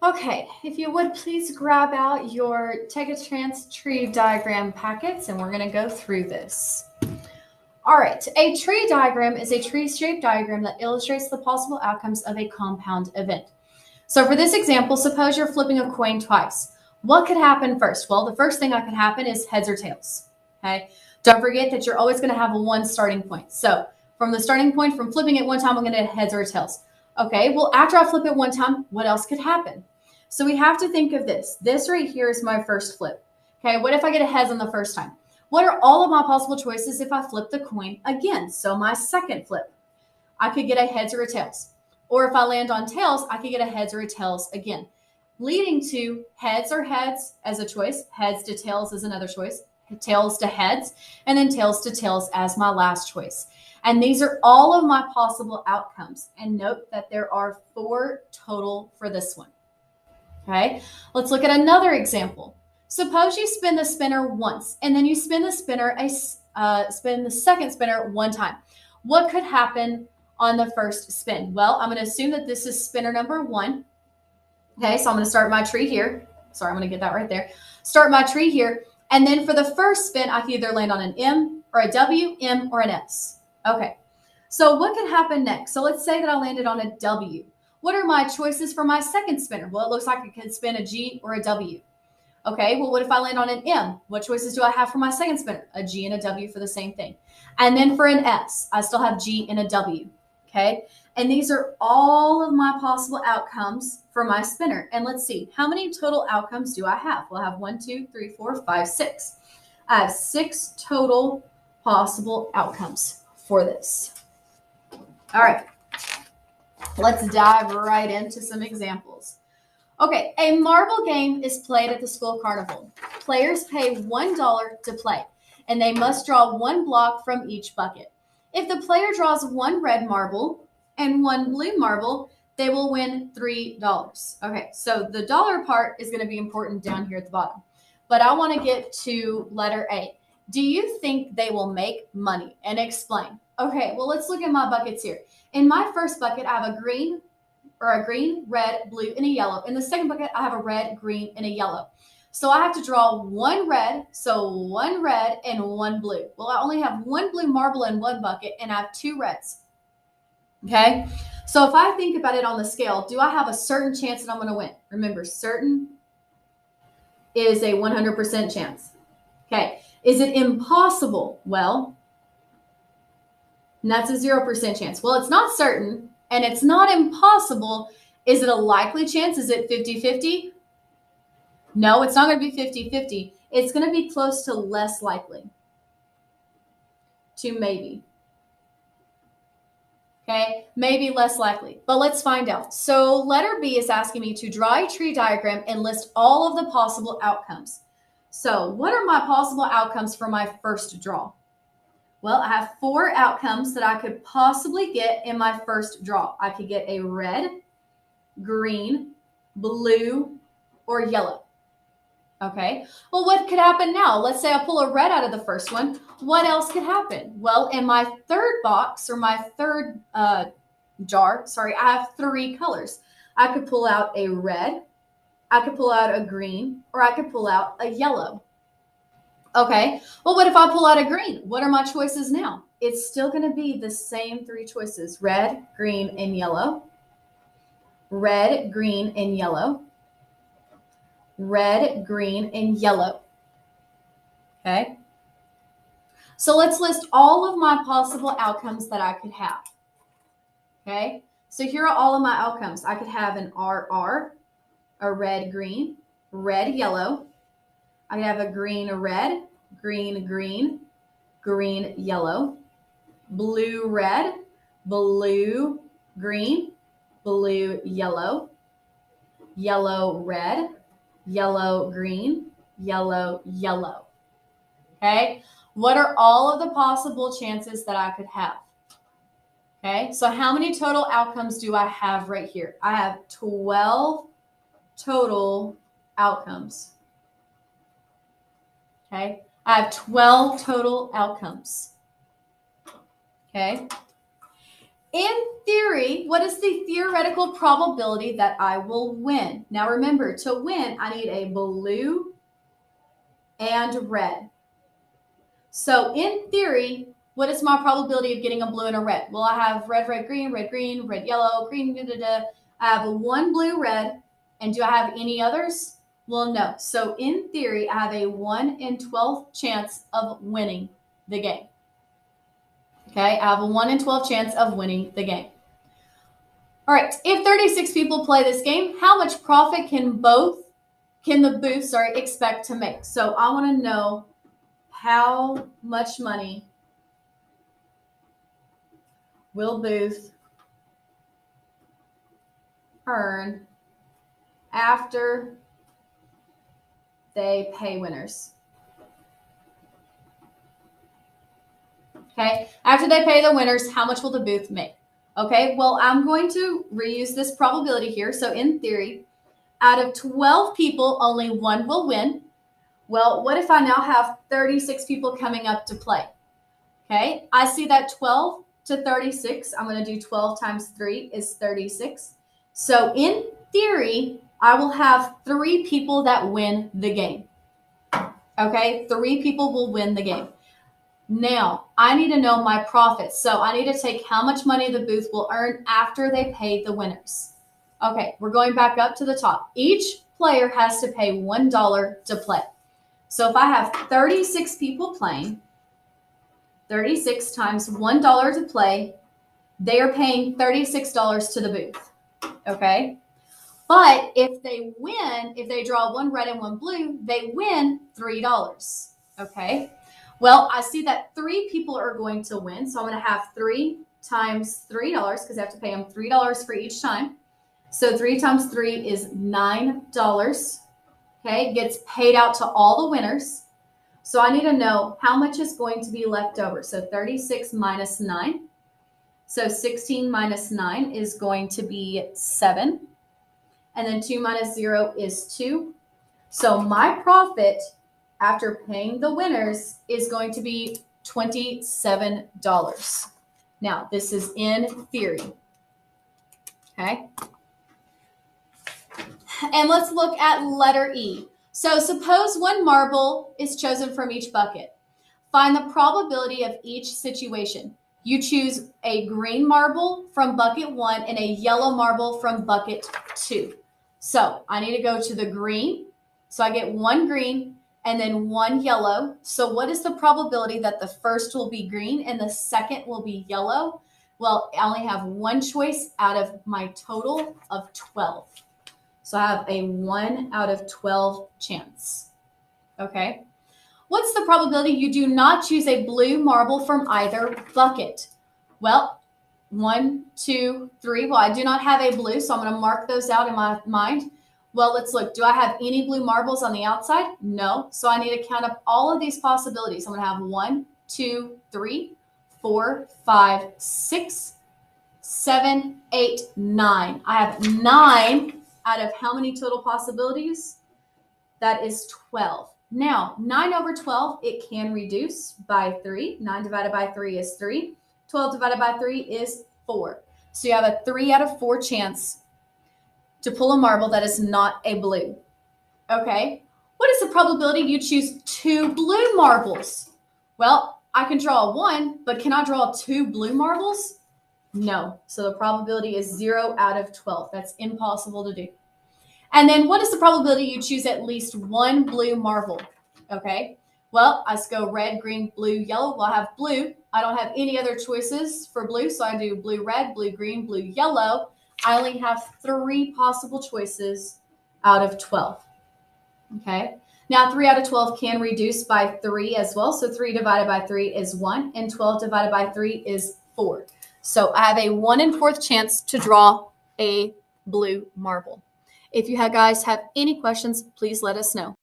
Okay, if you would please grab out your Take a Chance tree diagram packets and we're going to go through this. All right, a tree diagram is a tree-shaped diagram that illustrates the possible outcomes of a compound event. So for this example, suppose you're flipping a coin twice. What could happen first? Well, the first thing that could happen is heads or tails, okay? Don't forget that you're always going to have a one starting point. So from the starting point, from flipping it one time, I'm going to get heads or tails. Okay, well, after I flip it one time, what else could happen? So we have to think of this. This right here is my first flip. Okay, what if I get a heads on the first time? What are all of my possible choices if I flip the coin again? So my second flip, I could get a heads or a tails. Or if I land on tails, I could get a heads or a tails again, leading to heads or heads as a choice, heads to tails as another choice, tails to heads, and then tails to tails as my last choice. And these are all of my possible outcomes. And note that there are 4 total for this one. Okay, let's look at another example. Suppose you spin the spinner once, and then you spin the second spinner one time. What could happen on the first spin? Well, I'm going to assume that this is spinner number 1. Okay, so I'm going to start my tree here. Sorry, I'm going to get that right there. Start my tree here. And then for the first spin, I can either land on an M or a W, M or an S. Okay, so what could happen next? So let's say that I landed on a W. What are my choices for my second spinner? Well, it looks like I could spin a G or a W. Okay, well, what if I land on an M? What choices do I have for my second spinner? A G and a W for the same thing. And then for an S, I still have G and a W. Okay, and these are all of my possible outcomes for my spinner. And let's see, how many total outcomes do I have? We'll have 1, 2, 3, 4, 5, 6. I have 6 total possible outcomes for this. All right, let's dive right into some examples. Okay, a marble game is played at the school carnival. Players pay $1 to play, and they must draw 1 block from each bucket. If the player draws 1 red marble and 1 blue marble, they will win $3. Okay, so the dollar part is going to be important down here at the bottom. But I want to get to letter A. Do you think they will make money? And explain. Okay, well, let's look at my buckets here. In my first bucket, I have a green, red, blue, and a yellow. In the second bucket, I have a red, green, and a yellow. So I have to draw 1 red, so 1 red and 1 blue. Well, I only have 1 blue marble in 1 bucket, and I have 2 reds. Okay, so if I think about it on the scale, do I have a certain chance that I'm going to win? Remember, certain is a 100% chance. Okay, is it impossible? Well, and that's a 0% chance. Well, it's not certain, and it's not impossible. Is it a likely chance? Is it 50-50? No, it's not going to be 50-50. It's going to be close to less likely to maybe. Okay, maybe less likely, but let's find out. So letter B is asking me to draw a tree diagram and list all of the possible outcomes. So what are my possible outcomes for my first draw? Well, I have 4 outcomes that I could possibly get in my first draw. I could get a red, green, blue, or yellow. Okay, well, what could happen now? Let's say I pull a red out of the first one. What else could happen? Well, in my third box or my third jar, I have 3 colors. I could pull out a red, I could pull out a green, or I could pull out a yellow. Okay, well, what if I pull out a green? What are my choices now? It's still going to be the same 3 choices: red, green, and yellow. Red, green, and yellow. Red, green, and yellow. Okay, so let's list all of my possible outcomes that I could have. Okay, so here are all of my outcomes. I could have an RR, a red, green, red, yellow. I could have a green, red, green, green, green, yellow, blue, red, blue, green, blue, yellow, yellow, red, yellow, green, yellow, yellow. Okay, what are all of the possible chances that I could have? Okay, so how many total outcomes do I have right here? I have 12 total outcomes. Okay, I have 12 total outcomes. Okay, In theory, what is the theoretical probability that I will win? Now remember, to win, I need a blue and red. So in theory, what is my probability of getting a blue and a red? Well, I have red, red, green, yellow, green, da, da, da. I have one blue, red. And do I have any others? Well, no. So in theory, I have a 1 in 12 chance of winning the game. Okay, I have a 1 in 12 chance of winning the game. All right, if 36 people play this game, how much profit can the booth expect to make? So I want to know how much money will Booth earn after they pay winners? Okay, after they pay the winners, how much will the booth make? Okay, well, I'm going to reuse this probability here. So in theory, out of 12 people, only one will win. Well, what if I now have 36 people coming up to play? Okay, I see that 12 to 36. I'm going to do 12 times 3 is 36. So in theory, I will have 3 people that win the game. Okay, 3 people will win the game. Now, I need to know my profits. So I need to take how much money the booth will earn after they pay the winners. Okay, we're going back up to the top. Each player has to pay $1 to play. So if I have 36 people playing, 36 times $1 to play, they are paying $36 to the booth. Okay? But if they win, if they draw one red and one blue, they win $3. Okay? Well, I see that 3 people are going to win. So I'm going to have 3 times $3 because I have to pay them $3 for each time. So 3 times 3 is $9. Okay? Gets paid out to all the winners. So I need to know how much is going to be left over. So 36 minus 9. So 16 minus 9 is going to be 7. And then 2 minus 0 is 2. So my profit after paying the winners is going to be $27. Now, this is in theory. Okay. And let's look at letter E. So suppose one marble is chosen from each bucket. Find the probability of each situation. You choose a green marble from bucket 1 and a yellow marble from bucket 2. So I need to go to the green. So I get 1 green and then 1 yellow. So what is the probability that the first will be green and the second will be yellow? Well, I only have 1 choice out of my total of 12. So I have a 1 out of 12 chance. Okay. What's the probability you do not choose a blue marble from either bucket? Well, 1, 2, 3. Well, I do not have a blue, so I'm going to mark those out in my mind. Well, let's look. Do I have any blue marbles on the outside? No. So I need to count up all of these possibilities. I'm going to have 1, 2, 3, 4, 5, 6, 7, 8, 9. I have 9 out of how many total possibilities? That is 12. Now, 9 over 12, it can reduce by 3. 9 divided by 3 is 3. 12 divided by 3 is 4. So you have a 3 out of 4 chance to pull a marble that is not a blue. Okay. What is the probability you choose 2 blue marbles? Well, I can draw 1, but can I draw 2 blue marbles? No. So the probability is 0 out of 12. That's impossible to do. And then what is the probability you choose at least 1 blue marble? Okay. Well, I just go red, green, blue, yellow. Well, I have blue. I don't have any other choices for blue. So I do blue, red, blue, green, blue, yellow. I only have 3 possible choices out of 12. Okay. Now 3 out of 12 can reduce by 3 as well. So 3 divided by 3 is 1 and 12 divided by 3 is 4. So I have a 1 in 4th chance to draw a blue marble. If you guys have any questions, please let us know.